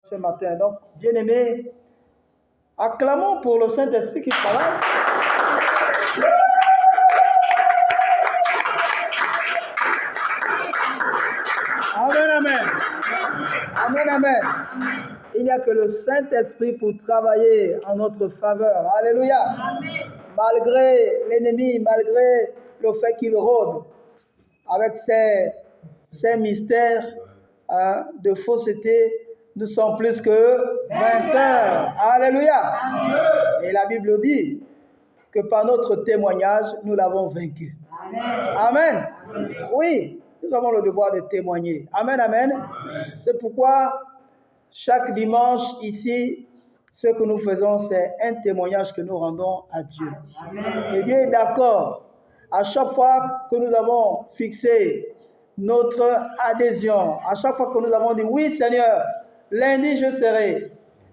Ce matin, donc, bien-aimés, acclamons pour le Saint-Esprit qui travaille. Amen, amen. Amen, amen. Il n'y a que le Saint-Esprit pour travailler en notre faveur. Alléluia. Amen. Malgré l'ennemi, malgré le fait qu'il rôde avec ses mystères de fausseté, nous sommes plus que vainqueurs. Alléluia. Amen. Et la Bible dit que par notre témoignage, nous l'avons vaincu. Amen. Amen. Amen. Oui, nous avons le devoir de témoigner. Amen, amen. Amen. C'est pourquoi chaque dimanche ici, ce que nous faisons, c'est un témoignage que nous rendons à Dieu. Amen. Et Dieu est d'accord. À chaque fois que nous avons fixé notre adhésion, à chaque fois que nous avons dit oui Seigneur, lundi je serai,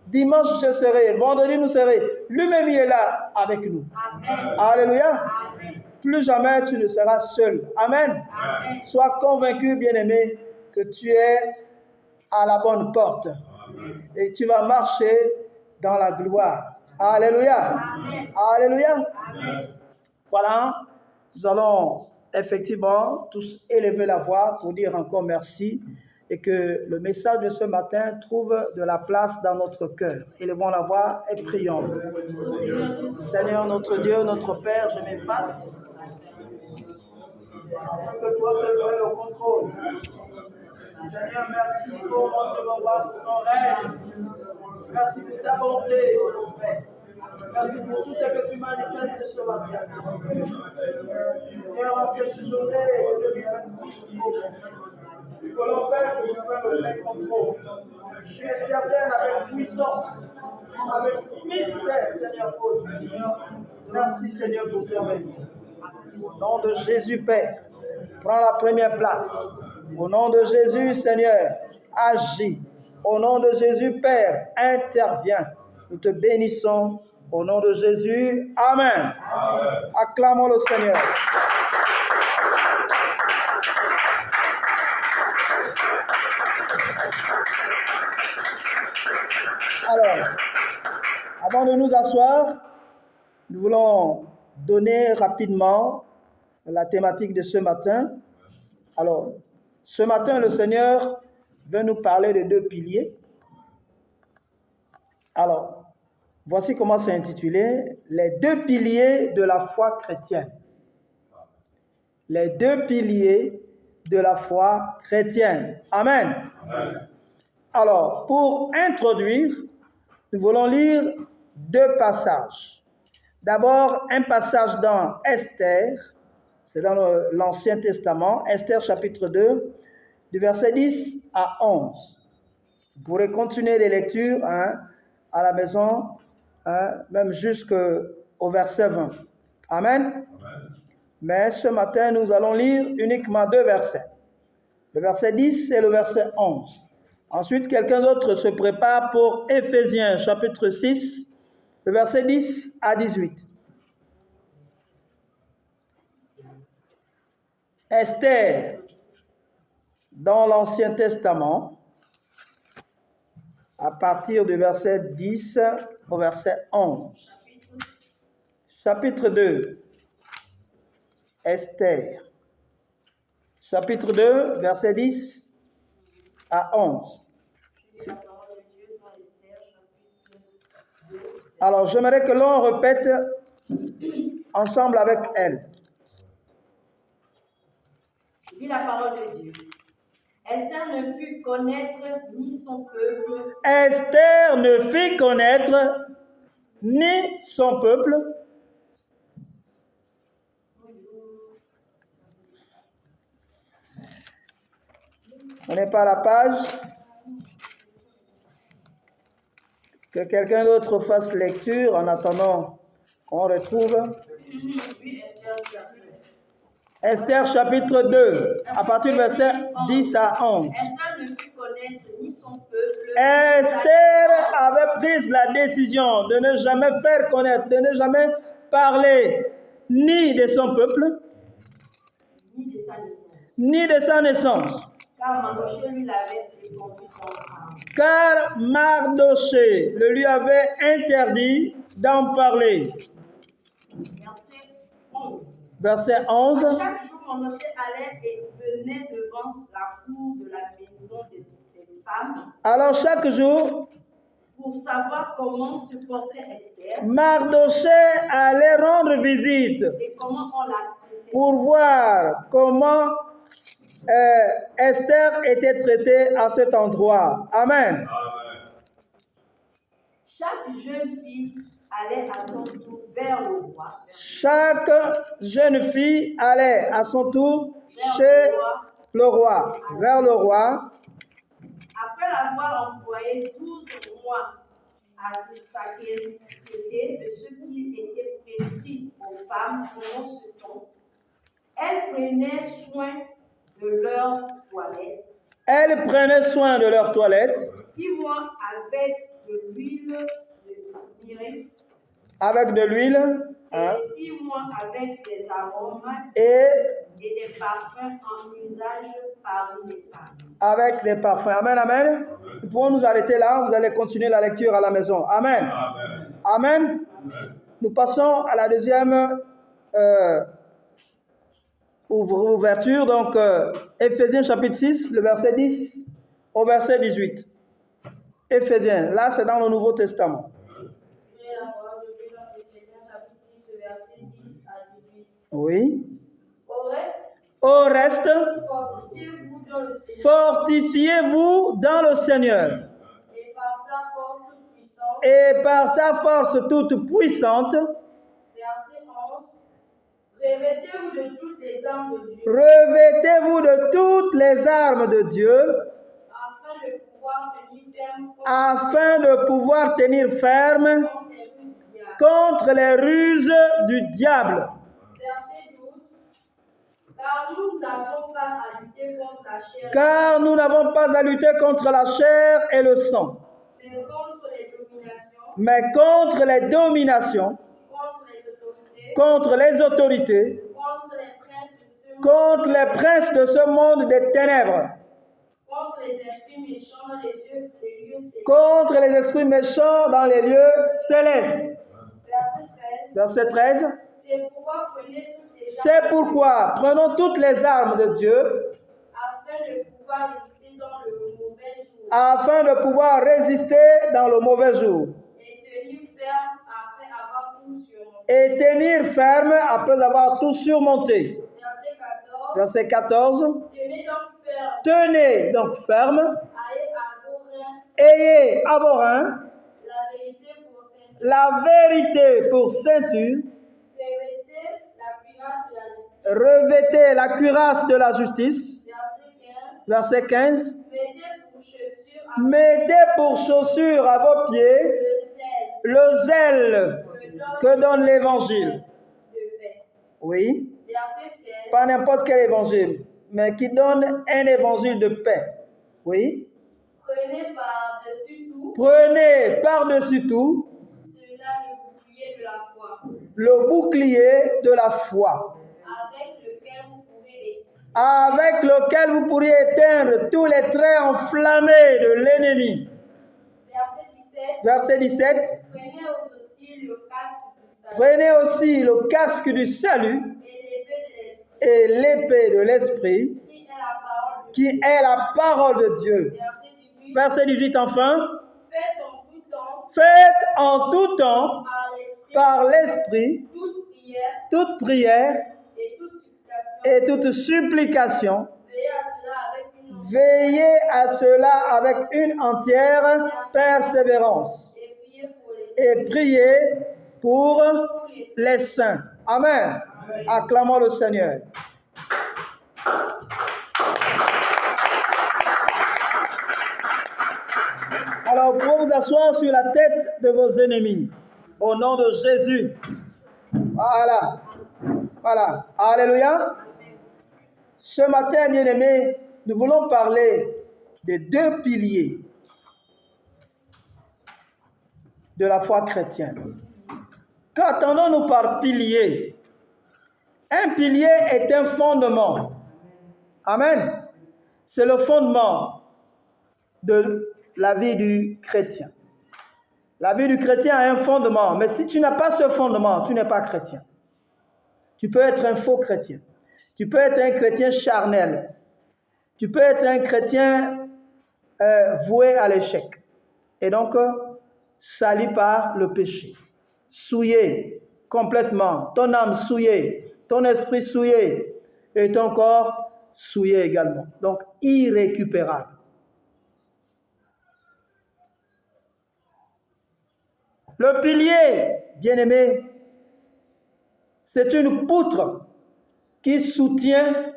dimanche je serai, vendredi nous serons, lui-même il est là avec nous. Amen. Alléluia. Amen. Plus jamais tu ne seras seul. Amen. Amen. Sois convaincu, bien-aimé, que tu es à la bonne porte. Amen. Et tu vas marcher dans la gloire. Alléluia. Amen. Alléluia. Amen. Voilà, nous allons effectivement tous élever la voix pour dire encore merci et que le message de ce matin trouve de la place dans notre cœur. Élevons la voix et prions. Seigneur notre Dieu, notre Père, je m'efface afin que toi seul prennes le contrôle. Seigneur, merci pour notre voix, pour ton règne. Merci pour ta bonté, mon Père. Merci pour tout ce que tu manifestes ce matin. Seigneur, en cette journée de que l'on fait que je prenne le plein contrôle. Je t'appelle avec puissance, avec mystère, Seigneur, pour Dieu. Merci, Seigneur, pour ton règne. Au nom de Jésus, Père, prends la première place. Au nom de Jésus, Seigneur, agis. Au nom de Jésus, Père, interviens. Nous te bénissons. Au nom de Jésus, Amen. Amen. Acclamons le Seigneur. Alors, avant de nous asseoir, nous voulons donner rapidement la thématique de ce matin. Alors, ce matin, le Seigneur veut nous parler de deux piliers. Alors, voici comment c'est intitulé, les deux piliers de la foi chrétienne. Les deux piliers de la foi chrétienne. Amen. Amen. Alors, pour introduire, nous voulons lire deux passages. D'abord, un passage dans Esther, c'est dans l'Ancien Testament, Esther chapitre 2, du verset 10 à 11. Vous pourrez continuer les lectures à la maison, même jusqu'au verset 20. Amen. Amen. Mais ce matin, nous allons lire uniquement deux versets. Le verset 10 et le verset 11. Ensuite, quelqu'un d'autre se prépare pour Éphésiens chapitre 6, le verset 10 à 18. Esther, dans l'Ancien Testament, à partir du verset 10 au verset 11. Chapitre 2, Esther. Chapitre 2, verset 10 à 11. Alors, j'aimerais que l'on répète ensemble avec elle. Dit la parole de Dieu. Esther ne fit connaître ni son peuple. Esther ne fit connaître ni son peuple. On n'est pas à la page. Que quelqu'un d'autre fasse lecture en attendant qu'on retrouve. Esther chapitre 2, à partir du verset 10 à 11. Esther ne fit connaître ni son peuple. Esther avait pris la décision de ne jamais faire connaître, de ne jamais parler ni de son peuple, Ni de sa naissance. ni de sa naissance. car Mardochée lui l'avait répondu son âme. Car Mardochée le lui avait interdit d'en parler. Verset 11. Verset 11. À chaque jour, Mardochée allait et venait devant la cour de la maison des femmes Alors chaque jour, pour savoir comment se portait Esther Mardochée allait rendre visite et comment on la traitait. pour voir comment Esther était traitée à cet endroit. Amen. Chaque jeune fille allait à son tour vers le roi. Chaque jeune fille allait à son tour chez le roi, vers le roi. Après l'avoir employé 12 mois à s'acquitter de ce qui était prescrit aux femmes pendant ce temps, elle prenait soin de leur toilette. Elle prenait soin de leur toilette 6 mois avec de l'huile de myrrhe avec de l'huile hein, et 6 mois avec des arômes et et des parfums en usage parmi les femmes. avec des parfums. Amen, amen. Nous pouvons nous arrêter là. Vous allez continuer la lecture à la maison. Amen. Amen. Amen. Nous passons à la deuxième ouverture. Donc, Éphésiens chapitre 6, le verset 10 au verset 18. Éphésiens, là c'est dans le Nouveau Testament. Oui. Au reste, fortifiez-vous dans le Seigneur. Et par sa force toute puissante, revêtez-vous de toutes les armes de Dieu, revêtez-vous de toutes les armes de Dieu, afin de pouvoir tenir ferme contre les ruses du diable. Verset 12. Car nous n'avons pas à lutter contre la chair, Car nous n'avons pas à lutter contre la chair et le sang, mais contre les dominations, mais contre les dominations, contre les autorités, contre les autorités, contre les princes de ce monde, contre les princes de ce monde des ténèbres, contre les esprits méchants dans les lieux célestes. contre les esprits méchants dans les lieux célestes. Verset 13. Verset 13. C'est pourquoi prenez toutes les armes C'est pourquoi prenons toutes les armes de Dieu afin de pouvoir résister dans le mauvais jour afin de pouvoir résister dans le mauvais jour et tenir ferme après avoir tout surmonté. et tenir ferme après avoir tout surmonté. Verset 14. Verset 14. Tenez donc ferme. Tenez donc ferme, ayez à vos reins La vérité pour ceinture. la vérité pour ceinture, Revêtez la cuirasse de la justice. Verset 15. Verset 15. Mettez pour chaussure à vos pieds le zèle que donne l'évangile. Oui, Verset 16. pas n'importe quel évangile, mais qui donne un évangile de paix. Oui, Prenez par-dessus tout prenez par-dessus tout cela le bouclier de la foi, le bouclier de la foi, avec lequel vous pourriez éteindre tous les traits enflammés de l'ennemi. Verset 17. Verset 17. Prenez aussi le casque du salut Prenez aussi le casque du salut et l'épée de l'esprit, et l'épée de l'esprit, qui est la parole de Dieu. Verset 18. Verset 18 enfin. Faites en tout temps Faites en tout temps, par l'esprit par l'esprit, toute prière toute prière et toute supplication. et toute supplication. Veillez à cela avec Veillez à cela avec une entière persévérance. Et priez pour les saints. Amen. Acclamons le Seigneur. Alors, vous pouvez vous asseoir sur la tête de vos ennemis. Au nom de Jésus. Voilà. Voilà. Alléluia. Ce matin, bien-aimés, nous voulons parler des deux piliers de la foi chrétienne. Qu'entendons-nous par pilier? Un pilier est un fondement. Amen. C'est le fondement de la vie du chrétien. La vie du chrétien a un fondement, mais si tu n'as pas ce fondement, tu n'es pas chrétien. Tu peux être un faux chrétien. Tu peux être un chrétien charnel. Tu peux être un chrétien voué à l'échec. Et donc, sali par le péché. Souillé complètement. Ton âme souillée, ton esprit souillé et ton corps souillé également. Donc, irrécupérable. Le pilier, bien-aimé, c'est une poutre qui soutient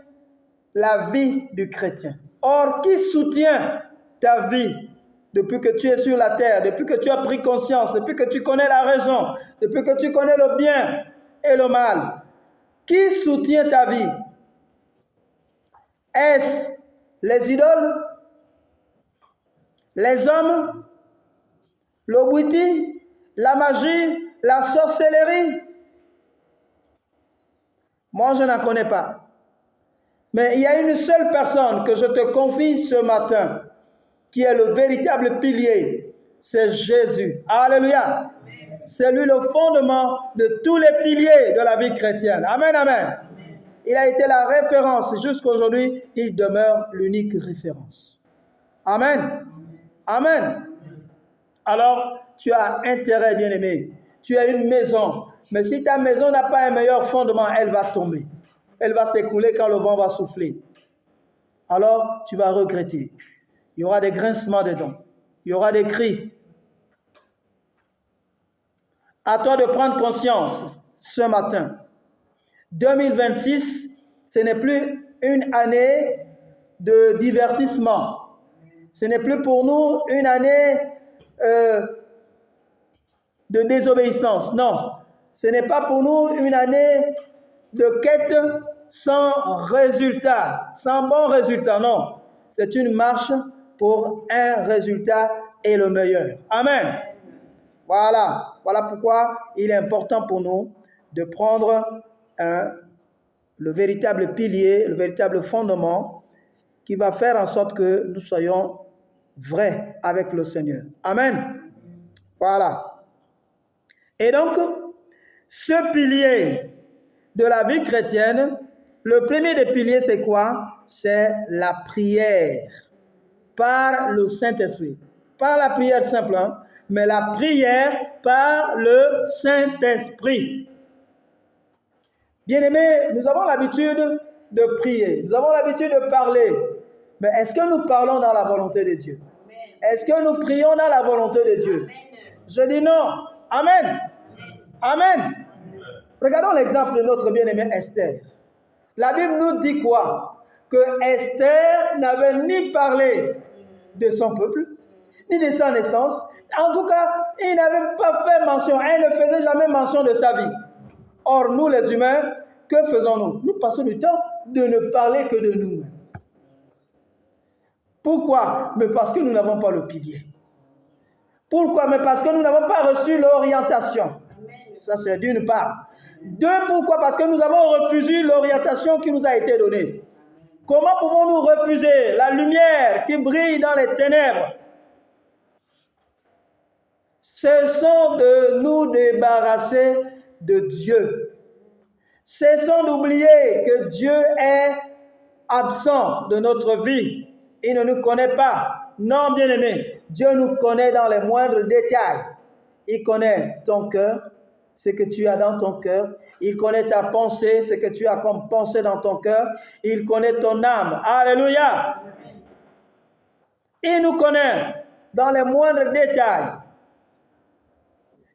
la vie du chrétien. Or, qui soutient ta vie depuis que tu es sur la terre, depuis que tu as pris conscience, depuis que tu connais la raison, depuis que tu connais le bien et le mal? Qui soutient ta vie? Est-ce les idoles, les hommes, le witi, la magie, la sorcellerie? Moi, je n'en connais pas. Mais il y a une seule personne que je te confie ce matin, qui est le véritable pilier, c'est Jésus. Alléluia. C'est lui le fondement de tous les piliers de la vie chrétienne. Amen, amen. Il a été la référence. Jusqu'à aujourd'hui, il demeure l'unique référence. Amen. Amen. Alors, tu as intérêt, bien-aimé. Tu as une maison. Mais si ta maison n'a pas un meilleur fondement, elle va tomber. Elle va s'écrouler quand le vent va souffler. Alors, tu vas regretter. Il y aura des grincements dedans. Il y aura des cris. À toi de prendre conscience ce matin. 2026, ce n'est plus une année de divertissement. Ce n'est plus pour nous une année de désobéissance. Non, ce n'est pas pour nous une année de quête sans résultat, sans bon résultat. Non, c'est une marche pour un résultat et le meilleur. Amen. Voilà pourquoi il est important pour nous de prendre le véritable pilier, le véritable fondement qui va faire en sorte que nous soyons vrais avec le Seigneur. Amen. Voilà. Et donc, ce pilier de la vie chrétienne, le premier des piliers, c'est quoi? C'est la prière par le Saint-Esprit. Pas la prière simple, hein, mais la prière par le Saint-Esprit. Bien-aimés, nous avons l'habitude de prier, nous avons l'habitude de parler, mais est-ce que nous parlons dans la volonté de Dieu? Est-ce que nous prions dans la volonté de Dieu? Je dis non. Amen. Amen. Regardons l'exemple de notre bien-aimée Esther. La Bible nous dit quoi? Que Esther n'avait ni parlé de son peuple, ni de sa naissance. En tout cas, il n'avait pas fait mention, elle ne faisait jamais mention de sa vie. Or, nous les humains, que faisons-nous? Nous passons du temps de ne parler que de nous. Pourquoi? Mais parce que nous n'avons pas le pilier. Pourquoi? Mais parce que nous n'avons pas reçu l'orientation. Ça, c'est d'une part. Deux, pourquoi? Parce que nous avons refusé l'orientation qui nous a été donnée. Comment pouvons-nous refuser la lumière qui brille dans les ténèbres? Cessons de nous débarrasser de Dieu. Cessons d'oublier que Dieu est absent de notre vie. Il ne nous connaît pas. Non, bien-aimé, Dieu nous connaît dans les moindres détails. Il connaît ton cœur, ce que tu as dans ton cœur. Il connaît ta pensée, ce que tu as comme pensée dans ton cœur. Il connaît ton âme. Alléluia. Il nous connaît dans les moindres détails.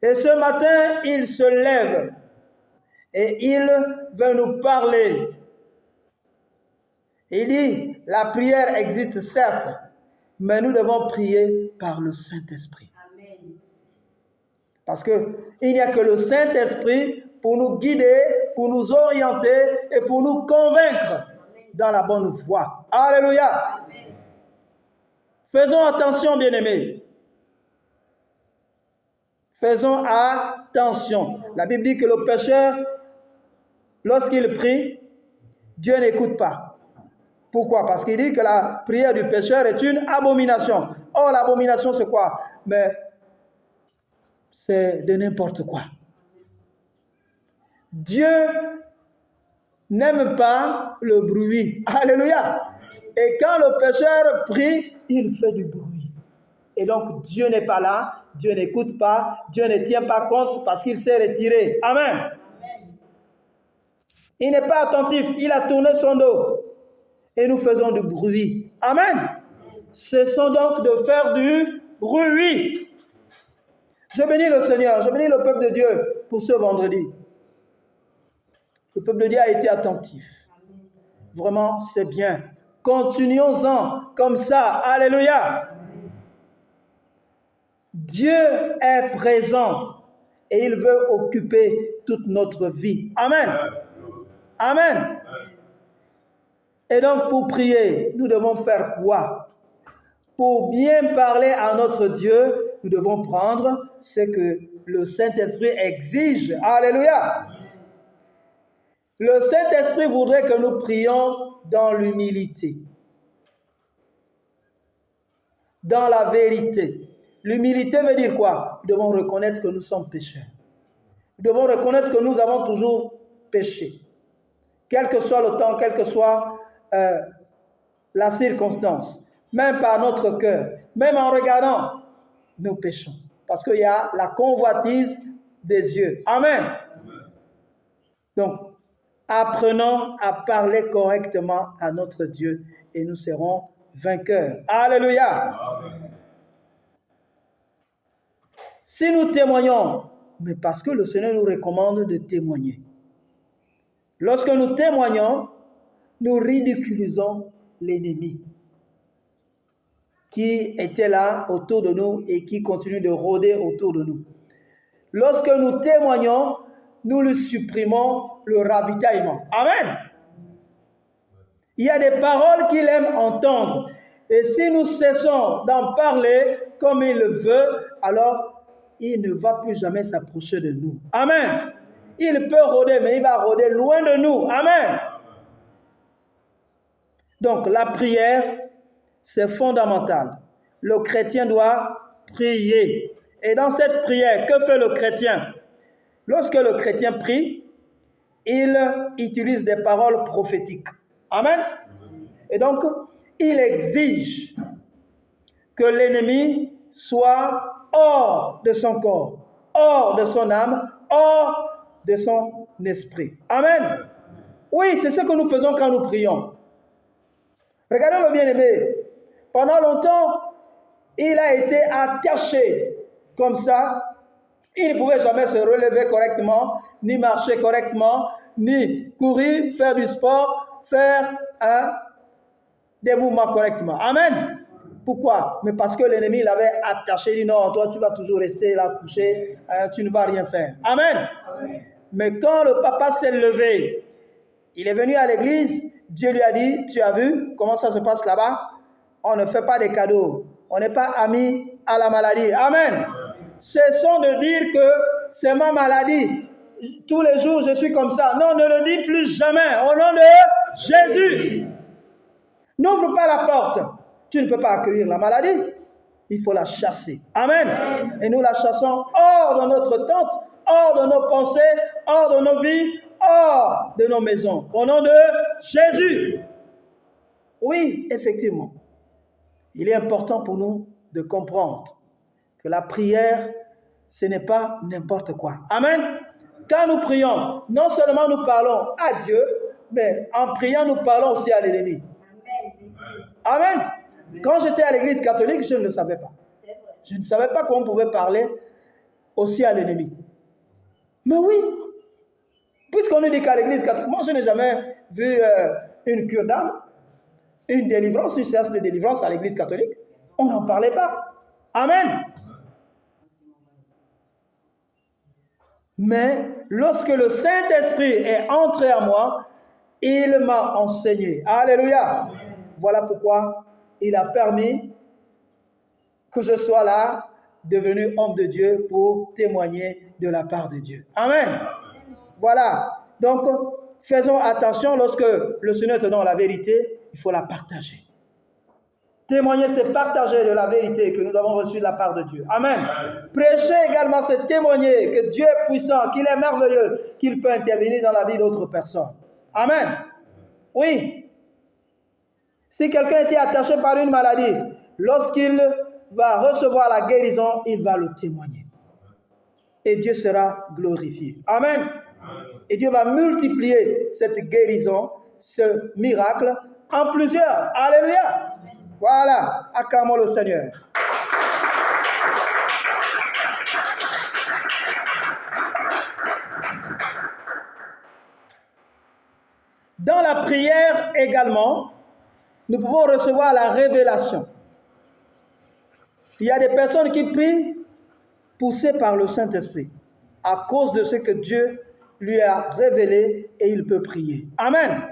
Et ce matin, il se lève et il veut nous parler. Il dit, la prière existe certes, mais nous devons prier par le Saint-Esprit. Amen. Parce qu'il n'y a que le Saint-Esprit pour nous guider, pour nous orienter et pour nous convaincre dans la bonne voie. Alléluia. Amen. Faisons attention, bien-aimés. Faisons attention. La Bible dit que le pécheur, lorsqu'il prie, Dieu n'écoute pas. Pourquoi? Parce qu'il dit que la prière du pécheur est une abomination. Or, l'abomination, c'est quoi? Mais c'est de n'importe quoi. Dieu n'aime pas le bruit. Alléluia. Et quand le pécheur prie, il fait du bruit. Et donc, Dieu n'est pas là, Dieu n'écoute pas, Dieu ne tient pas compte parce qu'il s'est retiré. Amen. Il n'est pas attentif, il a tourné son dos. Et nous faisons du bruit. Amen. Cessons donc de faire du bruit. Je bénis le Seigneur, je bénis le peuple de Dieu pour ce vendredi. Le peuple de Dieu a été attentif. Vraiment, c'est bien. Continuons-en comme ça. Alléluia. Dieu est présent et il veut occuper toute notre vie. Amen. Amen. Et donc, pour prier, nous devons faire quoi? Pour bien parler à notre Dieu, nous devons prendre ce que le Saint-Esprit exige. Alléluia. Le Saint-Esprit voudrait que nous prions dans l'humilité, dans la vérité. L'humilité veut dire quoi? Nous devons reconnaître que nous sommes pécheurs. Nous devons reconnaître que nous avons toujours péché. Quel que soit le temps, quelle que soit la circonstance, même par notre cœur, même en regardant, nous péchons. Parce qu'il y a la convoitise des yeux. Amen. Donc, apprenons à parler correctement à notre Dieu et nous serons vainqueurs. Alléluia. Amen. Si nous témoignons, mais parce que le Seigneur nous recommande de témoigner. Lorsque nous témoignons, nous ridiculisons l'ennemi qui était là autour de nous et qui continue de rôder autour de nous. Lorsque nous témoignons, nous lui supprimons le ravitaillement. Amen. Il y a des paroles qu'il aime entendre. Et si nous cessons d'en parler comme il le veut, alors il ne va plus jamais s'approcher de nous. Amen. Il peut rôder, mais il va rôder loin de nous. Amen. Donc la prière, c'est fondamental. Le chrétien doit prier. Et dans cette prière, que fait le chrétien? Lorsque le chrétien prie, il utilise des paroles prophétiques. Amen. Et donc, il exige que l'ennemi soit hors de son corps, hors de son âme, hors de son esprit. Amen. Oui, c'est ce que nous faisons quand nous prions. Regardez le bien-aimé. Pendant longtemps, il a été attaché comme ça. Il ne pouvait jamais se relever correctement, ni marcher correctement, ni courir, faire du sport, faire des mouvements correctement. Amen. Pourquoi? Mais parce que l'ennemi l'avait attaché. Il dit non, toi tu vas toujours rester là couché, tu ne vas rien faire. Amen. Amen. Mais quand le papa s'est levé, il est venu à l'église, Dieu lui a dit, tu as vu comment ça se passe là-bas? On ne fait pas des cadeaux. On n'est pas amis à la maladie. Amen. Cessons de dire que c'est ma maladie. Tous les jours, je suis comme ça. Non, ne le dis plus jamais. Au nom de Jésus. N'ouvre pas la porte. Tu ne peux pas accueillir la maladie. Il faut la chasser. Amen. Et nous la chassons hors de notre tente, hors de nos pensées, hors de nos vies, hors de nos maisons. Au nom de Jésus. Oui, effectivement. Il est important pour nous de comprendre que la prière, ce n'est pas n'importe quoi. Amen. Quand nous prions, non seulement nous parlons à Dieu, mais en priant, nous parlons aussi à l'ennemi. Amen. Quand j'étais à l'église catholique, je ne le savais pas. Je ne savais pas qu'on pouvait parler aussi à l'ennemi. Mais oui, puisqu'on nous dit qu'à l'église catholique, moi je n'ai jamais vu une cure d'âme, une délivrance, une séance de délivrance à l'église catholique. On n'en parlait pas. Amen. Mais lorsque le Saint-Esprit est entré en moi, il m'a enseigné. Alléluia. Voilà pourquoi il a permis que je sois là, devenu homme de Dieu pour témoigner de la part de Dieu. Amen. Voilà. Donc, faisons attention lorsque le Seigneur te donne la vérité. il faut la partager. Témoigner, c'est partager de la vérité que nous avons reçue de la part de Dieu. Amen. Prêcher également, c'est témoigner que Dieu est puissant, qu'il est merveilleux, qu'il peut intervenir dans la vie d'autres personnes. Amen. Oui. Si quelqu'un était attaché par une maladie, lorsqu'il va recevoir la guérison, il va le témoigner. Et Dieu sera glorifié. Amen. Et Dieu va multiplier cette guérison, ce miracle, en plusieurs. Alléluia. Voilà, acclamons le Seigneur. Dans la prière également, nous pouvons recevoir la révélation. Il y a des personnes qui prient poussées par le Saint-Esprit à cause de ce que Dieu lui a révélé et il peut prier. Amen.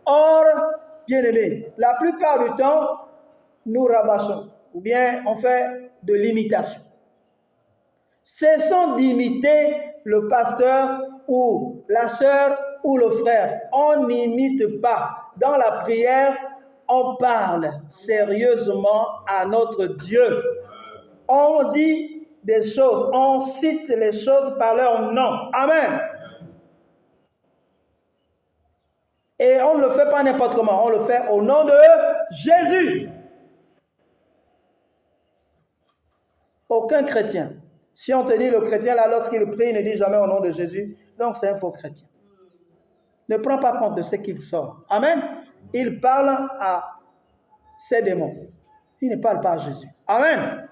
Or, bien-aimés, la plupart du temps, nous rabâchons ou bien on fait de l'imitation. Cessons d'imiter le pasteur ou la sœur ou le frère. On n'imite pas. Dans la prière, on parle sérieusement à notre Dieu. On dit des choses, on cite les choses par leur nom. Amen. Et on ne le fait pas n'importe comment, on le fait au nom de Jésus. Aucun chrétien, si on te dit le chrétien là, lorsqu'il prie, il ne dit jamais au nom de Jésus, donc c'est un faux chrétien. Ne prends pas compte de ce qu'il sort. Amen. Il parle à ses démons. Il ne parle pas à Jésus. Amen.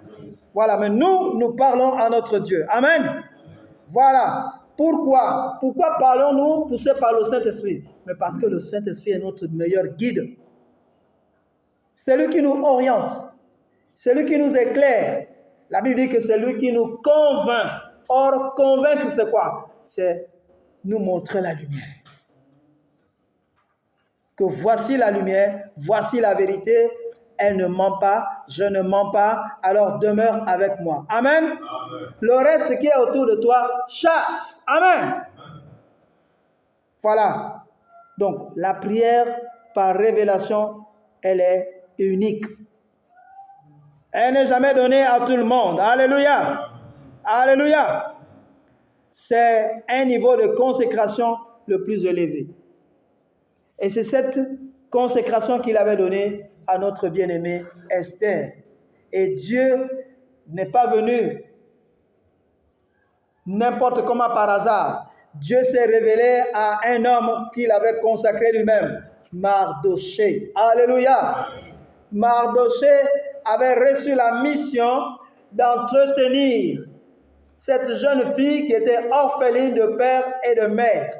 Voilà, mais nous parlons à notre Dieu. Amen. Voilà. Pourquoi parlons-nous poussés par le Saint-Esprit? Mais parce que le Saint-Esprit est notre meilleur guide. C'est lui qui nous oriente. C'est lui qui nous éclaire. La Bible dit que c'est lui qui nous convainc. Or, convaincre, c'est quoi? C'est nous montrer la lumière. Que voici la lumière, voici la vérité, elle ne ment pas, je ne mens pas, alors demeure avec moi. Amen. Amen. Le reste qui est autour de toi, chasse. Amen. Voilà. Donc, la prière par révélation, elle est unique. Elle n'est jamais donnée à tout le monde. Alléluia. Alléluia. C'est un niveau de consécration le plus élevé. Et c'est cette consécration qu'il avait donnée à notre bien-aimée Esther. Et Dieu n'est pas venu n'importe comment par hasard. Dieu s'est révélé à un homme qu'il avait consacré lui-même, Mardoché. Alléluia. Mardoché avait reçu la mission d'entretenir cette jeune fille qui était orpheline de père et de mère.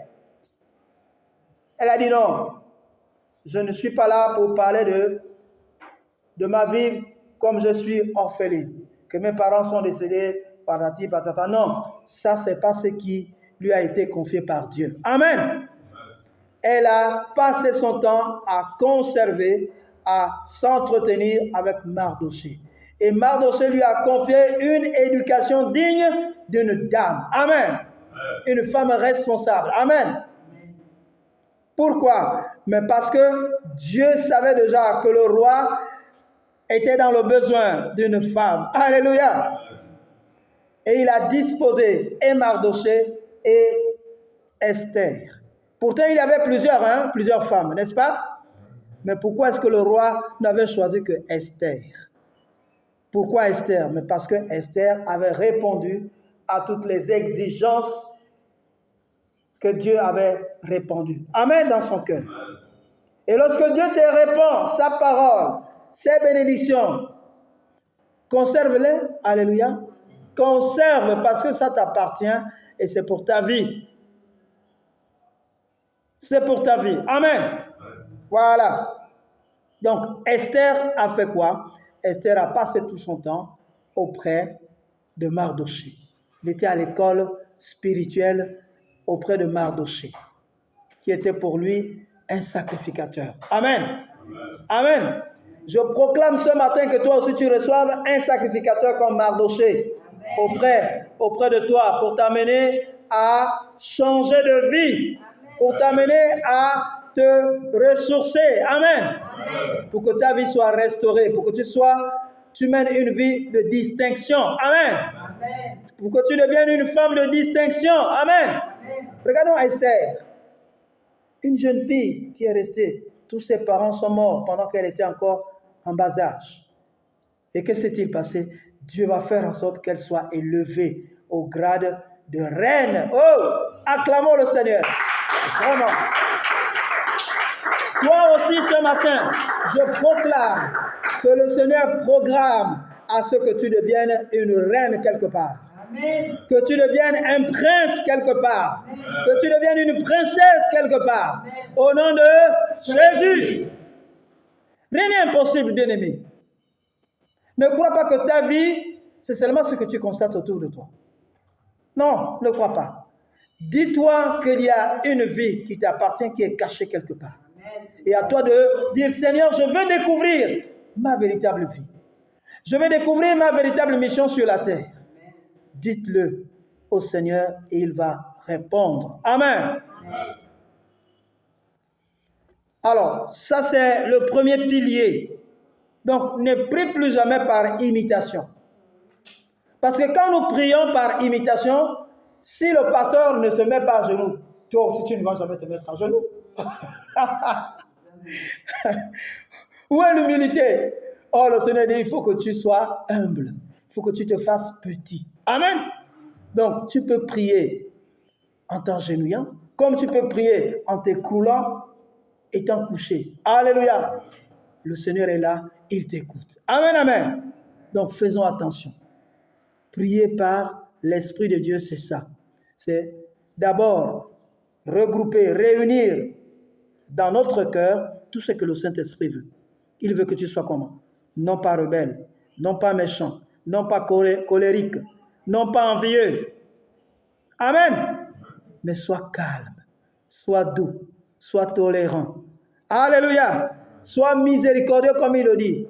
Elle a dit non, je ne suis pas là pour parler de ma vie comme je suis orpheline, que mes parents sont décédés, patati patata. Non, ça c'est pas ce qui lui a été confié par Dieu. Amen. Elle a passé son temps à conserver, à s'entretenir avec Mardoché. Et Mardoché lui a confié une éducation digne d'une dame. Amen. Une femme responsable. Amen. Pourquoi? Mais parce que Dieu savait déjà que le roi était dans le besoin d'une femme. Alléluia. Et il a disposé et Mardoché et Esther. Pourtant, il y avait plusieurs femmes, n'est-ce pas? Mais pourquoi est-ce que le roi n'avait choisi que Esther? Pourquoi Esther? Mais parce que Esther avait répondu à toutes les exigences que Dieu avait répandues. Amen dans son cœur. Et lorsque Dieu te répond sa parole, ses bénédictions, conserve-les. Alléluia. Conserve parce que ça t'appartient et c'est pour ta vie. C'est pour ta vie. Amen. Voilà. Donc, Esther a fait quoi? Esther a passé tout son temps auprès de Mardoché. Il était à l'école spirituelle auprès de Mardoché, qui était pour lui un sacrificateur. Amen. Amen. Je proclame ce matin que toi aussi tu reçoives un sacrificateur comme Mardoché auprès de toi pour t'amener à changer de vie, pour t'amener à te ressourcer. Amen. Pour que ta vie soit restaurée, pour que tu mènes une vie de distinction. Amen. Pour que tu deviennes une femme de distinction. Amen. Regardons Esther, une jeune fille qui est restée. Tous ses parents sont morts pendant qu'elle était encore en bas âge. Et que s'est-il passé? Dieu va faire en sorte qu'elle soit élevée au grade de reine. Oh, acclamons le Seigneur. Vraiment. Toi aussi ce matin, je proclame que le Seigneur programme à ce que tu deviennes une reine quelque part. Amen. Que tu deviennes un prince quelque part. Amen. Que tu deviennes une princesse quelque part. Amen. Au nom de Jésus. Rien n'est impossible, bien-aimé. Ne crois pas que ta vie, c'est seulement ce que tu constates autour de toi. Non, ne crois pas. Dis-toi qu'il y a une vie qui t'appartient, qui est cachée quelque part. Et à toi de dire, Seigneur, je veux découvrir ma véritable vie. Je veux découvrir ma véritable mission sur la terre. Dites-le au Seigneur et il va répondre. Amen. Alors, ça c'est le premier pilier. Donc, ne prie plus jamais par imitation. Parce que quand nous prions par imitation, si le pasteur ne se met pas à genoux, toi aussi tu ne vas jamais te mettre à genoux. Où est l'humilité? Oh, le Seigneur dit, il faut que tu sois humble. Il faut que tu te fasses petit. Amen. Donc, tu peux prier en t'agenouillant, comme tu peux prier en t'écroulant, étant couché. Alléluia. Le Seigneur est là, il t'écoute. Amen, amen. Donc, faisons attention. Prier par l'Esprit de Dieu, c'est ça. C'est d'abord regrouper, réunir dans notre cœur tout ce que le Saint-Esprit veut. Il veut que tu sois comment? Non pas rebelle, non pas méchant, non pas colérique, non pas envieux. Amen. Mais sois calme, sois doux, sois tolérant. Alléluia. Sois miséricordieux comme il le dit.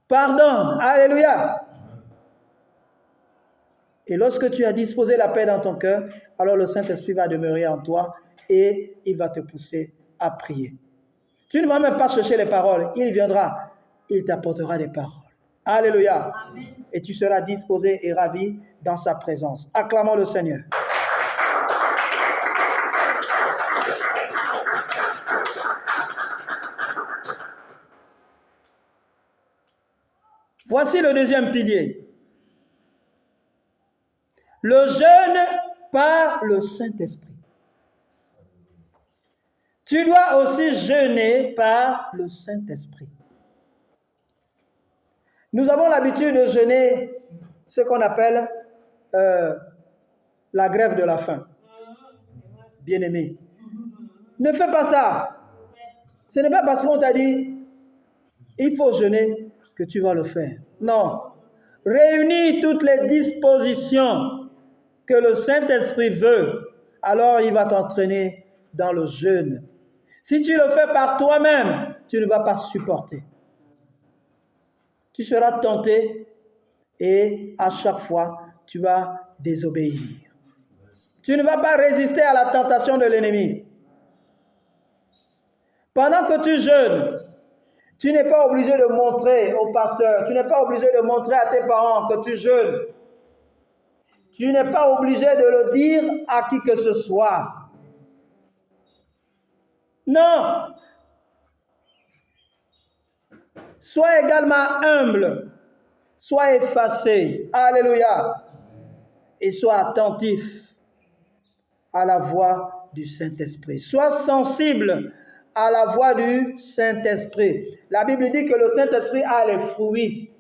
Pardonne. Alléluia. Et lorsque tu as disposé la paix dans ton cœur, alors le Saint-Esprit va demeurer en toi et il va te pousser à prier. Tu ne vas même pas chercher les paroles. Il viendra, il t'apportera des paroles. Alléluia. Amen. Et tu seras disposé et ravi dans sa présence. Acclamons le Seigneur. Voici le deuxième pilier. Le jeûne par le Saint-Esprit. Tu dois aussi jeûner par le Saint-Esprit. Nous avons l'habitude de jeûner ce qu'on appelle la grève de la faim. Bien-aimé, ne fais pas ça. Ce n'est pas parce qu'on t'a dit il faut jeûner que tu vas le faire. Non. Réunis toutes les dispositions que le Saint-Esprit veut, alors il va t'entraîner dans le jeûne. Si tu le fais par toi-même, tu ne vas pas supporter. Tu seras tenté et à chaque fois, tu vas désobéir. Tu ne vas pas résister à la tentation de l'ennemi. Pendant que tu jeûnes, tu n'es pas obligé de montrer au pasteur, tu n'es pas obligé de montrer à tes parents que tu jeûnes. Tu n'es pas obligé de le dire à qui que ce soit. Non. Sois également humble. Sois effacé. Alléluia. Et sois attentif à la voix du Saint-Esprit. Sois sensible à la voix du Saint-Esprit. La Bible dit que le Saint-Esprit a les fruits.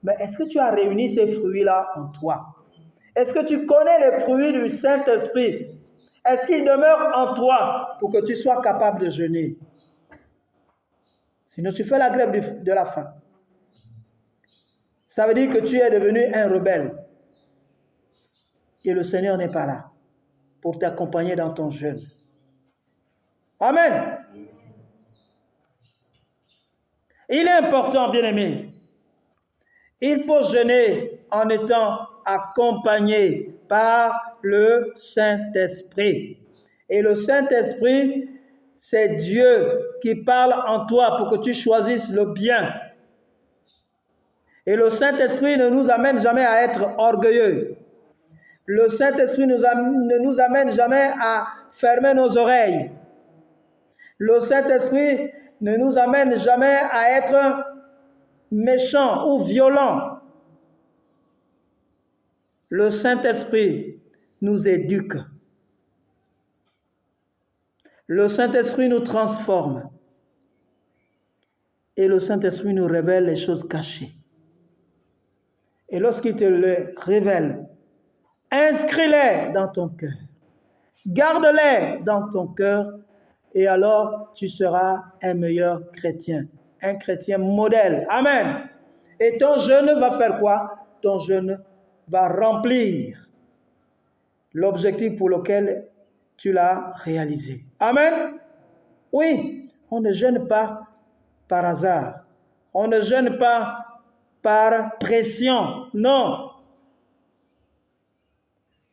Mais est-ce que tu as réuni ces fruits-là en toi? Est-ce que tu connais les fruits du Saint-Esprit? Est-ce qu'ils demeurent en toi pour que tu sois capable de jeûner? Sinon, tu fais la grève de la faim. Ça veut dire que tu es devenu un rebelle. Et le Seigneur n'est pas là pour t'accompagner dans ton jeûne. Amen. Il est important, bien-aimé. Il faut jeûner en étant accompagné par le Saint-Esprit. Et le Saint-Esprit c'est Dieu qui parle en toi pour que tu choisisses le bien. Et le Saint-Esprit ne nous amène jamais à être orgueilleux. Le Saint-Esprit ne nous amène jamais à fermer nos oreilles. Le Saint-Esprit ne nous amène jamais à être méchants ou violents. Le Saint-Esprit nous éduque. Le Saint-Esprit nous transforme. Et le Saint-Esprit nous révèle les choses cachées. Et lorsqu'il te les révèle, inscris-les dans ton cœur. Garde-les dans ton cœur. Et alors, tu seras un meilleur chrétien. Un chrétien modèle. Amen. Et ton jeûne va faire quoi? Ton jeûne va remplir l'objectif pour lequel tu l'as réalisé. Amen. Oui, on ne jeûne pas par hasard. On ne jeûne pas par pression. Non.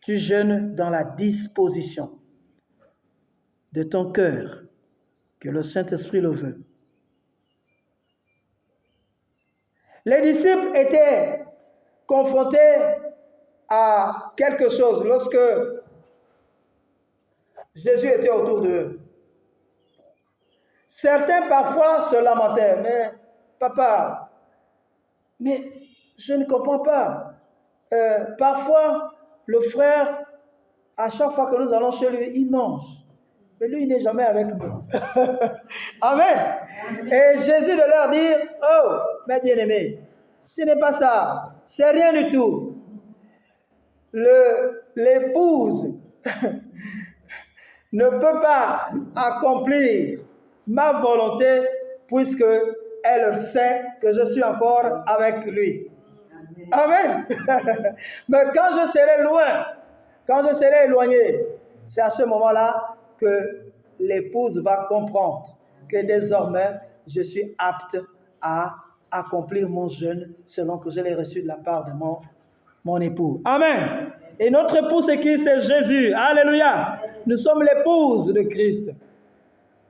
Tu jeûnes dans la disposition de ton cœur, que le Saint-Esprit le veut. Les disciples étaient confrontés à quelque chose lorsque Jésus était autour d'eux. Certains parfois se lamentaient, mais papa, mais je ne comprends pas. Parfois, le frère, à chaque fois que nous allons chez lui, il mange. Mais lui, il n'est jamais avec nous. Amen. Et Jésus de leur dire, oh, mes bien-aimés, ce n'est pas ça. C'est rien du tout. L'épouse ne peut pas accomplir ma volonté puisque elle sait que je suis encore avec lui. Amen. Mais quand je serai loin, quand je serai éloigné, c'est à ce moment-là que l'épouse va comprendre que désormais, je suis apte à accomplir mon jeûne selon que je l'ai reçu de la part de mon époux. Amen. Et notre époux, c'est qui? C'est Jésus. Alléluia. Nous sommes l'épouse de Christ.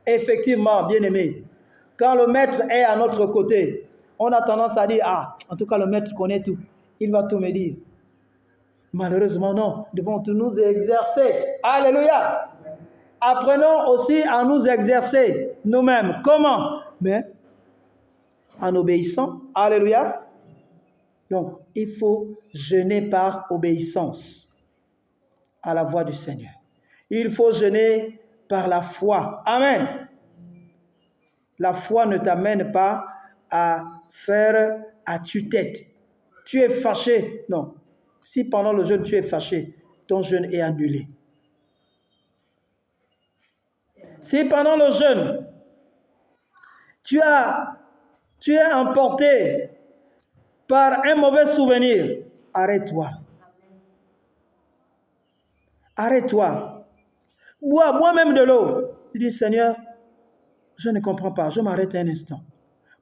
Effectivement, bien-aimés, quand le maître est à notre côté, on a tendance à dire, ah, en tout cas, le maître connaît tout. Il va tout me dire. Malheureusement, non. Nous devons nous exercer. Alléluia. Apprenons aussi à nous exercer nous-mêmes. Comment? Mais en obéissant. Alléluia. Donc, il faut jeûner par obéissance à la voix du Seigneur. Il faut jeûner par la foi. Amen. La foi ne t'amène pas à faire à tue-tête. Tu es fâché. Non. Si pendant le jeûne tu es fâché, ton jeûne est annulé. Si pendant le jeûne, tu es emporté par un mauvais souvenir, arrête-toi. Arrête-toi. Bois même de l'eau. Tu dis, Seigneur, je ne comprends pas, je m'arrête un instant.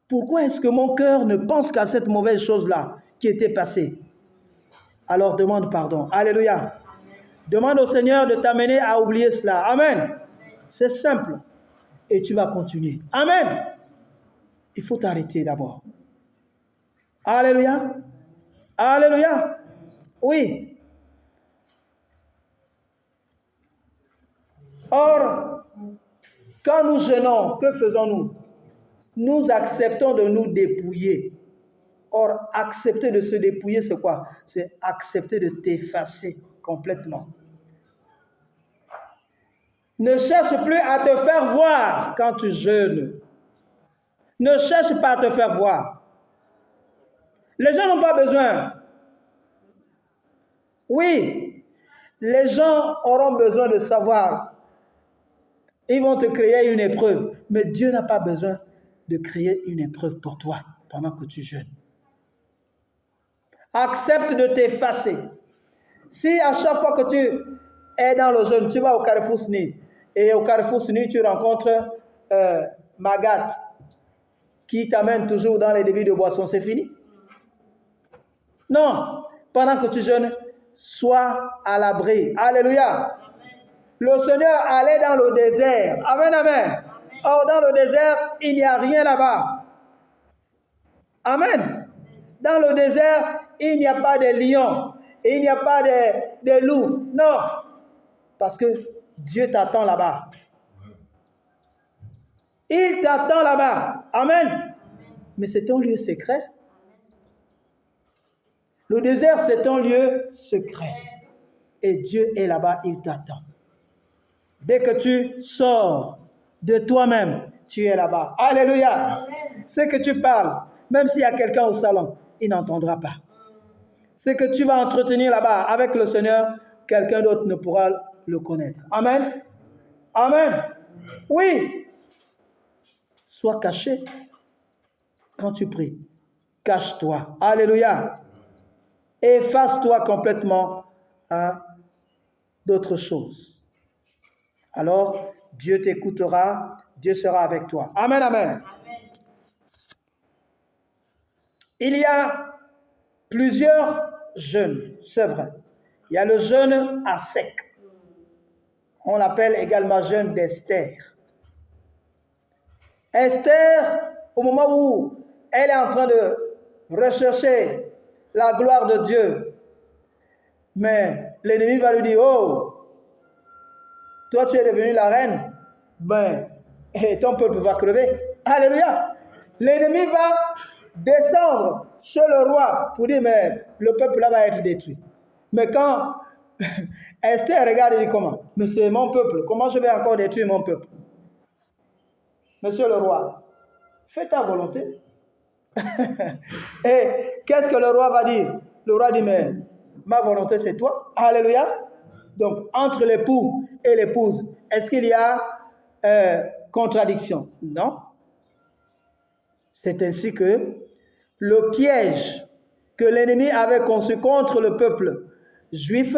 Pourquoi est-ce que mon cœur ne pense qu'à cette mauvaise chose-là qui était passée? Alors demande pardon. Alléluia. Demande au Seigneur de t'amener à oublier cela. Amen. C'est simple. Et tu vas continuer. Amen. Il faut t'arrêter d'abord. Alléluia. Alléluia. Oui. Or, quand nous jeûnons, que faisons-nous? Nous acceptons de nous dépouiller. Or, accepter de se dépouiller, c'est quoi? C'est accepter de t'effacer complètement. Ne cherche plus à te faire voir quand tu jeûnes. Ne cherche pas à te faire voir. Les gens n'ont pas besoin. Oui, les gens auront besoin de savoir. Ils vont te créer une épreuve. Mais Dieu n'a pas besoin de créer une épreuve pour toi pendant que tu jeûnes. Accepte de t'effacer. Si à chaque fois que tu es dans le jeûne, tu vas au Carrefour Sni, et au Carrefour Sni, tu rencontres Magat, qui t'amène toujours dans les débits de boisson, c'est fini? Non. Pendant que tu jeûnes, sois à l'abri. Alléluia. le Seigneur allait dans le désert. Amen, amen. Or, dans le désert, il n'y a rien là-bas. Amen. Dans le désert, il n'y a pas de lions. Il n'y a pas de loups. Non. Parce que Dieu t'attend là-bas. Il t'attend là-bas. Amen. Mais c'est un lieu secret. Le désert, c'est un lieu secret. Et Dieu est là-bas, il t'attend. Dès que tu sors de toi-même, tu es là-bas. Alléluia. Ce que tu parles, même s'il y a quelqu'un au salon, il n'entendra pas. Ce que tu vas entretenir là-bas avec le Seigneur, quelqu'un d'autre ne pourra le connaître. Amen. Amen. Oui. Sois caché quand tu pries. Cache-toi. Alléluia. Efface-toi complètement à d'autres choses. Alors, Dieu t'écoutera, Dieu sera avec toi. Amen, amen. Amen. Il y a plusieurs jeûnes, c'est vrai. Il y a le jeûne à sec. On l'appelle également jeûne d'Esther. Esther, au moment où elle est en train de rechercher la gloire de Dieu, mais l'ennemi va lui dire, oh, toi tu es devenue la reine, et ton peuple va crever. Alléluia. L'ennemi va descendre chez le roi pour dire, mais le peuple là va être détruit. Mais quand Esther regarde et dit, comment? Mais c'est mon peuple, comment je vais encore détruire mon peuple? Monsieur le roi, fais ta volonté. Et qu'est-ce que le roi va dire? Le roi dit, mais ma volonté c'est toi. Alléluia. Donc, entre l'époux et l'épouse, est-ce qu'il y a contradiction? Non. C'est ainsi que le piège que l'ennemi avait conçu contre le peuple juif,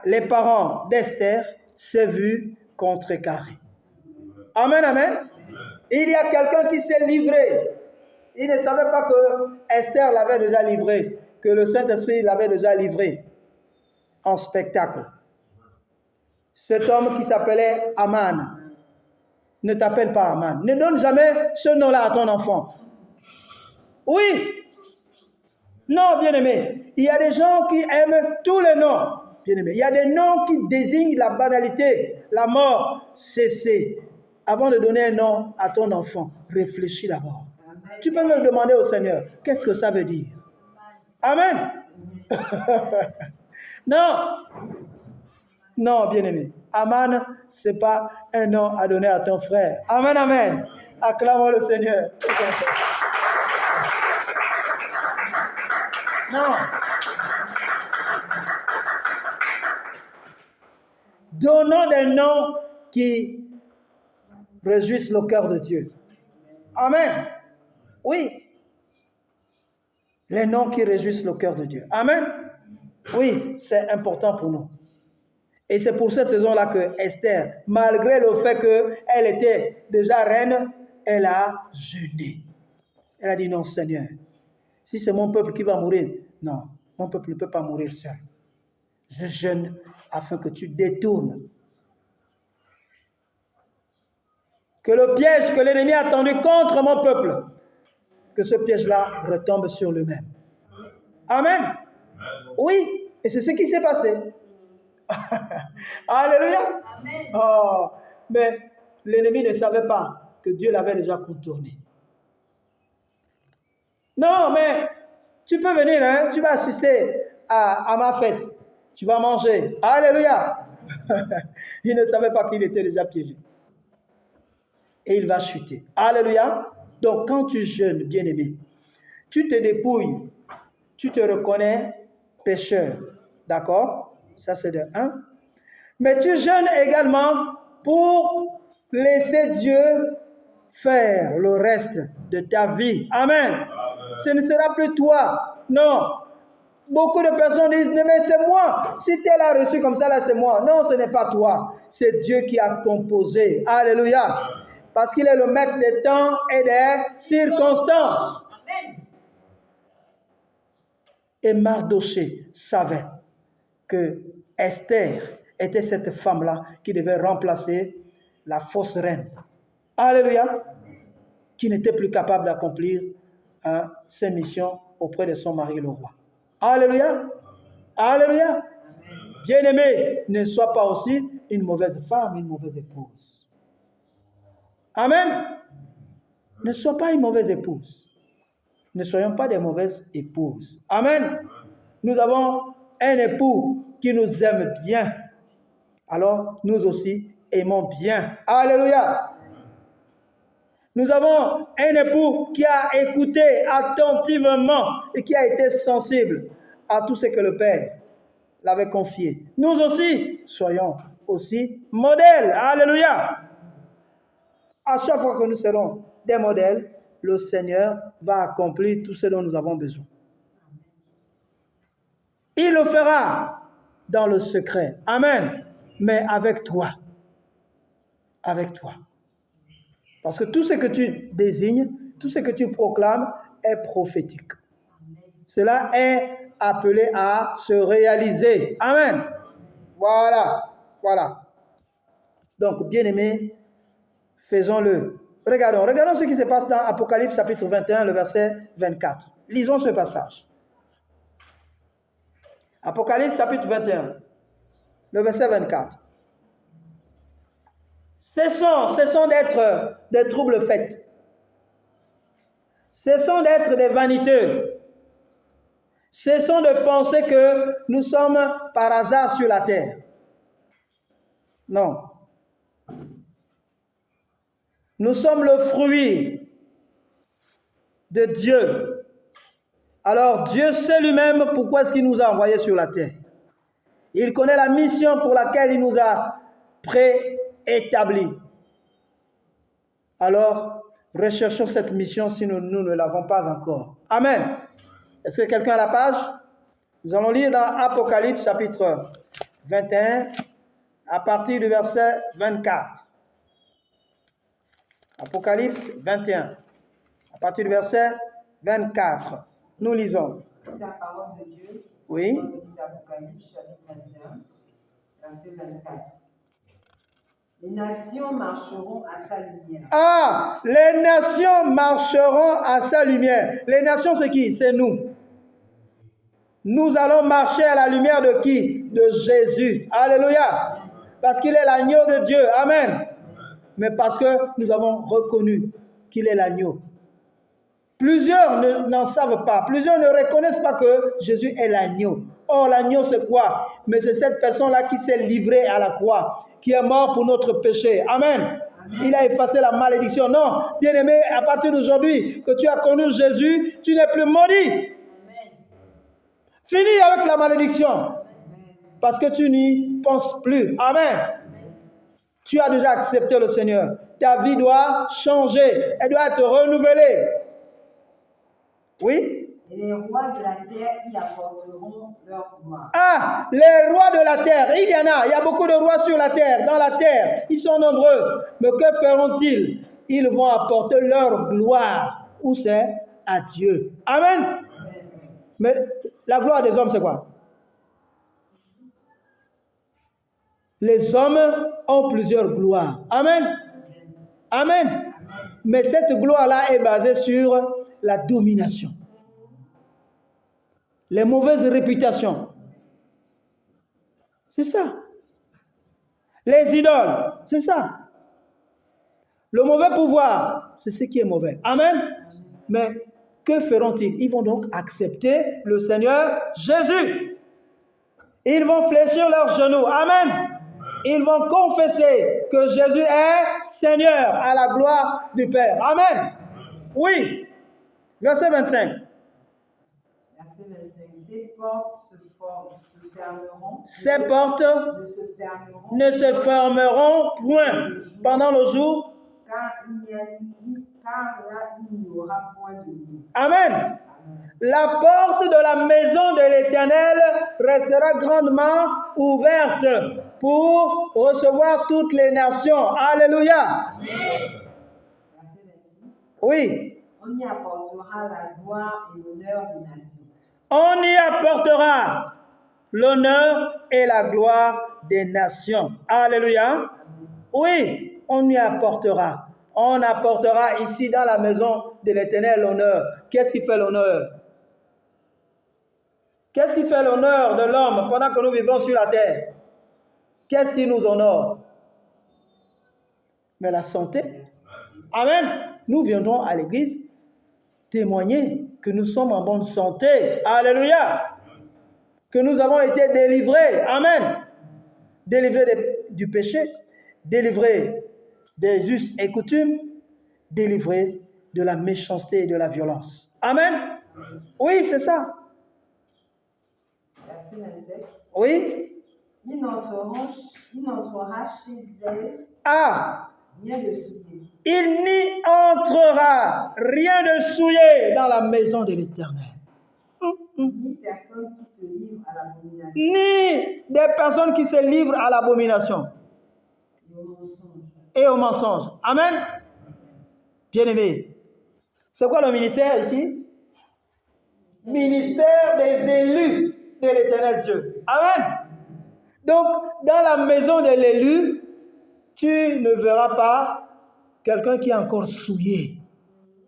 les parents d'Esther s'est vu contrecarré. Amen, amen. Il y a quelqu'un qui s'est livré. Il ne savait pas que Esther l'avait déjà livré, que le Saint-Esprit l'avait déjà livré en spectacle. Cet homme qui s'appelait Aman. Ne t'appelle pas Aman. Ne donne jamais ce nom-là à ton enfant. Oui. Non, bien-aimé. Il y a des gens qui aiment tous les noms. Bien-aimé. Il y a des noms qui désignent la banalité, la mort, cesser. Avant de donner un nom à ton enfant, réfléchis d'abord. Tu peux me demander au Seigneur, qu'est-ce que ça veut dire? Amen. Non. Non, bien-aimé. Aman, ce n'est pas un nom à donner à ton frère. Amen, amen. Acclamons le Seigneur. Non. Donnons des noms qui réjouissent le cœur de Dieu. Amen. Oui. Les noms qui réjouissent le cœur de Dieu. Amen. Oui, c'est important pour nous. Et c'est pour cette saison-là que Esther, malgré le fait qu'elle était déjà reine, elle a jeûné. Elle a dit, non, Seigneur, si c'est mon peuple qui va mourir, non, mon peuple ne peut pas mourir seul. Je jeûne afin que tu détournes. Que le piège que l'ennemi a tendu contre mon peuple, que ce piège-là retombe sur lui-même. Amen. Oui, et c'est ce qui s'est passé. Alléluia. Amen. Oh, mais l'ennemi ne savait pas que Dieu l'avait déjà contourné. Non, mais tu peux venir, hein, tu vas assister à ma fête. Tu vas manger. Alléluia. Il ne savait pas qu'il était déjà piégé. Et il va chuter. Alléluia. Donc quand tu jeûnes, bien-aimé, tu te dépouilles, tu te reconnais pécheur. D'accord? Ça c'est de 1. Mais tu jeûnes également pour laisser Dieu faire le reste de ta vie. Amen. Amen. Ce ne sera plus toi. Non. Beaucoup de personnes disent, mais c'est moi. Si tu l'as reçu comme ça, là c'est moi. Non, ce n'est pas toi. C'est Dieu qui a composé. Alléluia. Parce qu'il est le maître des temps et des circonstances. Amen. Et Mardoché savait que Esther était cette femme-là qui devait remplacer la fausse reine. Alléluia. Qui n'était plus capable d'accomplir ses missions auprès de son mari le roi. Alléluia. Alléluia. Bien-aimé, ne sois pas aussi une mauvaise femme, une mauvaise épouse. Amen. Ne sois pas une mauvaise épouse. Ne soyons pas des mauvaises épouses. Amen. Nous avons un époux qui nous aime bien. Alors, nous aussi aimons bien. Alléluia. Nous avons un époux qui a écouté attentivement et qui a été sensible à tout ce que le Père l'avait confié. Nous aussi, soyons aussi modèles. Alléluia. À chaque fois que nous serons des modèles, le Seigneur va accomplir tout ce dont nous avons besoin. Il le fera dans le secret. Amen. Mais avec toi. Avec toi. Parce que tout ce que tu désignes, tout ce que tu proclames est prophétique. Cela est appelé à se réaliser. Amen. Voilà. Voilà. Donc, bien-aimés, faisons-le. Regardons ce qui se passe dans Apocalypse chapitre 21, le verset 24. Lisons ce passage. Apocalypse chapitre 21, le verset 24. Cessons d'être des troubles faits. Cessons d'être des vaniteux. Cessons de penser que nous sommes par hasard sur la terre. Non. Nous sommes le fruit de Dieu. Alors Dieu sait lui-même pourquoi est-ce qu'il nous a envoyés sur la terre. Il connaît la mission pour laquelle il nous a préétablis. Alors, recherchons cette mission si nous ne l'avons pas encore. Amen. Est-ce que quelqu'un a la page? Nous allons lire dans Apocalypse chapitre 21 à partir du verset 24. Apocalypse 21 à partir du verset 24. Nous lisons. La parole de Dieu. Oui. Apocalypse chapitre 21, verset 24. Les nations marcheront à sa lumière. Ah, les nations marcheront à sa lumière. Les nations, c'est qui? C'est nous. Nous allons marcher à la lumière de qui? De Jésus. Alléluia. Parce qu'il est l'agneau de Dieu. Amen. Mais parce que nous avons reconnu qu'il est l'agneau. Plusieurs n'en savent pas. Plusieurs ne reconnaissent pas que Jésus est l'agneau. Or, l'agneau, c'est quoi? Mais c'est cette personne-là qui s'est livrée à la croix, qui est mort pour notre péché. Amen. Amen. Il a effacé la malédiction. Non, bien-aimé, à partir d'aujourd'hui, que tu as connu Jésus, tu n'es plus maudit. Amen. Fini avec la malédiction. Amen. Parce que tu n'y penses plus. Amen. Amen. Tu as déjà accepté le Seigneur. Ta vie doit changer. Elle doit être renouvelée. Oui? Et les rois de la terre y apporteront leur gloire. Ah, les rois de la terre, il y en a. Il y a beaucoup de rois sur la terre, dans la terre. Ils sont nombreux. Mais que feront-ils? Ils vont apporter leur gloire. Où c'est? À Dieu. Amen. Amen. Mais la gloire des hommes, c'est quoi? Les hommes ont plusieurs gloires. Amen. Amen. Amen. Mais cette gloire-là est basée sur la domination. Les mauvaises réputations. C'est ça. Les idoles. C'est ça. Le mauvais pouvoir, c'est ce qui est mauvais. Amen. Mais que feront-ils? Ils vont donc accepter le Seigneur Jésus. Ils vont fléchir leurs genoux. Amen. Ils vont confesser que Jésus est Seigneur à la gloire du Père. Amen. Oui. Verset 25. Verset 25. Ces portes se fermeront. Ces portes ne se fermeront point pendant le jour. Car là, il n'y aura point de nuit. Amen. La porte de la maison de l'Éternel restera grandement ouverte pour recevoir toutes les nations. Alléluia. Verset 26. Oui. On y apportera la gloire et l'honneur des nations. On y apportera l'honneur et la gloire des nations. Alléluia. Oui, on y apportera. On apportera ici dans la maison de l'Éternel l'honneur. Qu'est-ce qui fait l'honneur? Qu'est-ce qui fait l'honneur de l'homme pendant que nous vivons sur la terre? Qu'est-ce qui nous honore? Mais la santé. Amen. Nous viendrons à l'église témoigner que nous sommes en bonne santé. Alléluia. Que nous avons été délivrés. Amen. Délivrés du péché, délivrés des us et coutumes, délivrés de la méchanceté et de la violence. Amen. Oui, c'est ça. Verset 27. Oui. Il n'entrera chez elle rien de souillé. Il n'y entrera rien de souillé dans la maison de l'Éternel. Ni personne qui se livre à l'abomination. Ni des personnes qui se livrent à l'abomination et au mensonge. Amen. Bien-aimés, c'est quoi le ministère ici? Ministère des élus de l'Éternel Dieu. Amen. Donc, dans la maison de l'élu, tu ne verras pas quelqu'un qui est encore souillé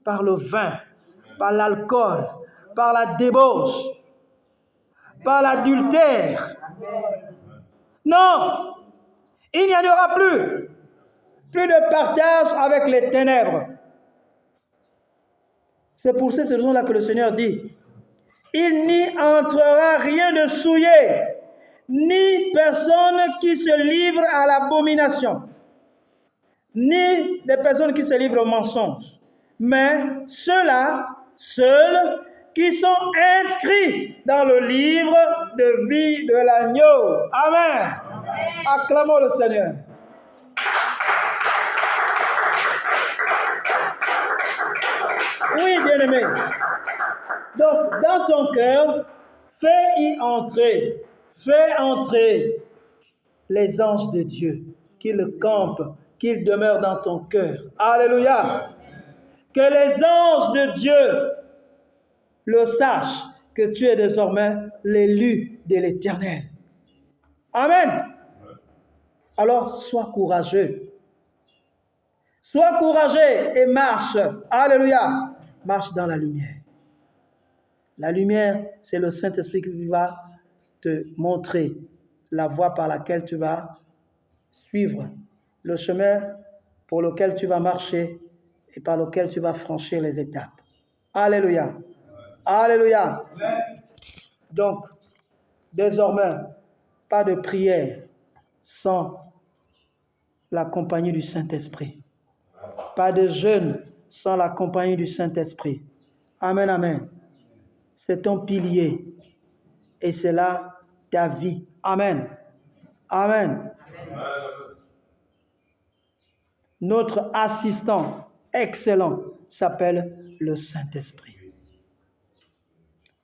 par le vin, par l'alcool, par la débauche, par l'adultère. Non, il n'y en aura plus. Plus de partage avec les ténèbres. C'est pour ces raisons-là que le Seigneur dit, il n'y entrera rien de souillé, ni personne qui se livre à l'abomination, ni des personnes qui se livrent au mensonge, mais ceux-là, seuls, qui sont inscrits dans le livre de vie de l'agneau. Amen. Acclamons le Seigneur. Oui, bien-aimé. Donc, dans ton cœur, fais entrer les anges de Dieu, qu'ils campent, qu'ils demeurent dans ton cœur. Alléluia. Que les anges de Dieu le sachent, que tu es désormais l'élu de l'Éternel. Amen. Alors, sois courageux. Sois courageux et marche. Alléluia. Marche dans la lumière. La lumière, c'est le Saint-Esprit qui va te montrer la voie par laquelle tu vas suivre, le chemin pour lequel tu vas marcher et par lequel tu vas franchir les étapes. Alléluia. Alléluia. Donc, désormais, pas de prière sans la compagnie du Saint-Esprit. Pas de jeûne sans la compagnie du Saint-Esprit. Amen, amen. C'est ton pilier et c'est là ta vie. Amen. Amen. Notre assistant excellent s'appelle le Saint-Esprit.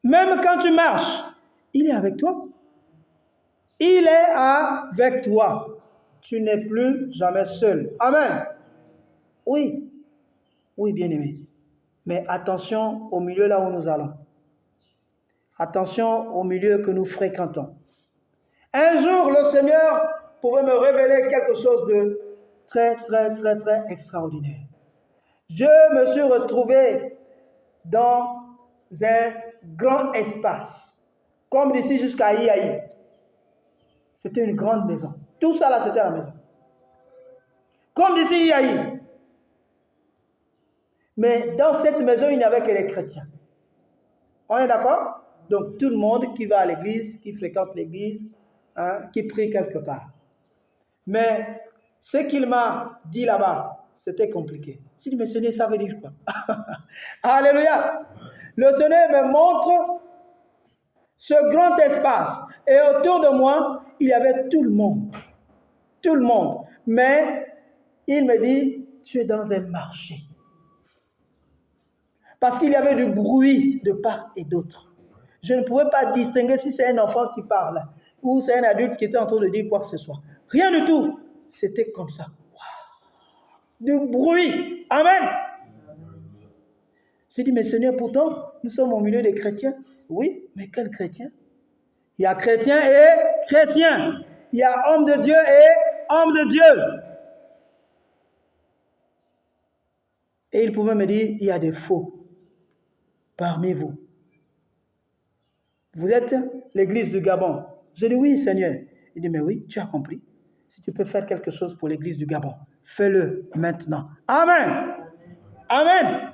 Même quand tu marches, il est avec toi. Il est avec toi. Tu n'es plus jamais seul. Amen. Oui. Oui, bien-aimé. Mais attention au milieu là où nous allons. Attention au milieu que nous fréquentons. Un jour, le Seigneur pouvait me révéler quelque chose de très extraordinaire. Je me suis retrouvé dans un grand espace, comme d'ici jusqu'à Iaï. C'était une grande maison. Tout ça là, c'était la maison. Comme d'ici Iaï. Mais dans cette maison, il n'y avait que les chrétiens. On est d'accord? Donc tout le monde qui va à l'église, qui fréquente l'église, qui prie quelque part. Mais ce qu'il m'a dit là-bas, c'était compliqué. Je dis, mais Seigneur, ça veut dire quoi? Alléluia! Le Seigneur me montre ce grand espace. Et autour de moi, il y avait tout le monde. Tout le monde. Mais il me dit, tu es dans un marché. Parce qu'il y avait du bruit de part et d'autre. Je ne pouvais pas distinguer si c'est un enfant qui parle ou c'est un adulte qui était en train de dire quoi que ce soit. Rien du tout. C'était comme ça. Wow. Du bruit. Amen. J'ai dit, mais Seigneur, pourtant, nous sommes au milieu des chrétiens. Oui, mais quels chrétiens? Il y a chrétiens et chrétiens. Il y a homme de Dieu et homme de Dieu. Et il pouvait me dire, il y a des faux parmi vous. Vous êtes l'église du Gabon. Je dis oui, Seigneur. Il dit, mais oui, tu as compris. Si tu peux faire quelque chose pour l'église du Gabon, fais-le maintenant. Amen. Amen.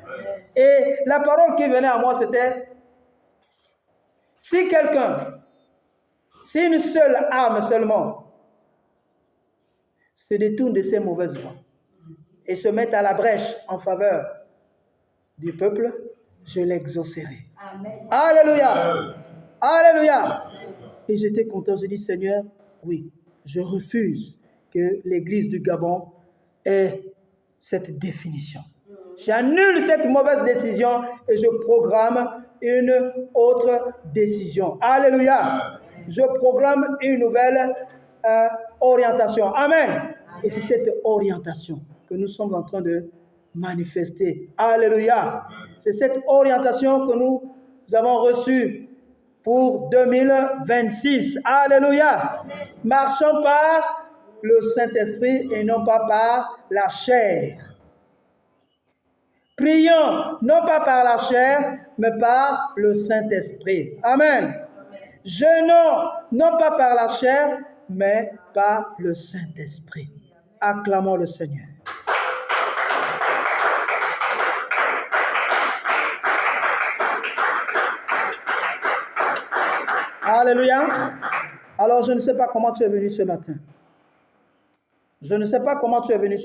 Et la parole qui venait à moi, c'était, si quelqu'un, si une seule âme seulement, se détourne de ses mauvaises voies et se met à la brèche en faveur du peuple, je l'exaucerai. Amen. Alléluia. Alléluia. Et j'étais content, je dis, Seigneur, oui, je refuse que l'église du Gabon ait cette définition. J'annule cette mauvaise décision et je programme une autre décision. Alléluia. Je programme une nouvelle orientation. Amen. Et c'est cette orientation que nous sommes en train de manifester. Alléluia. C'est cette orientation que nous avons reçue pour 2026. Alléluia. Marchons par le Saint-Esprit et non pas par la chair. Prions non pas par la chair, mais par le Saint-Esprit. Amen. Jeûnons non pas par la chair, mais par le Saint-Esprit. Acclamons le Seigneur. Alléluia. Alors, je ne sais pas comment tu es venu ce matin. Je ne sais pas comment tu es venu ce matin.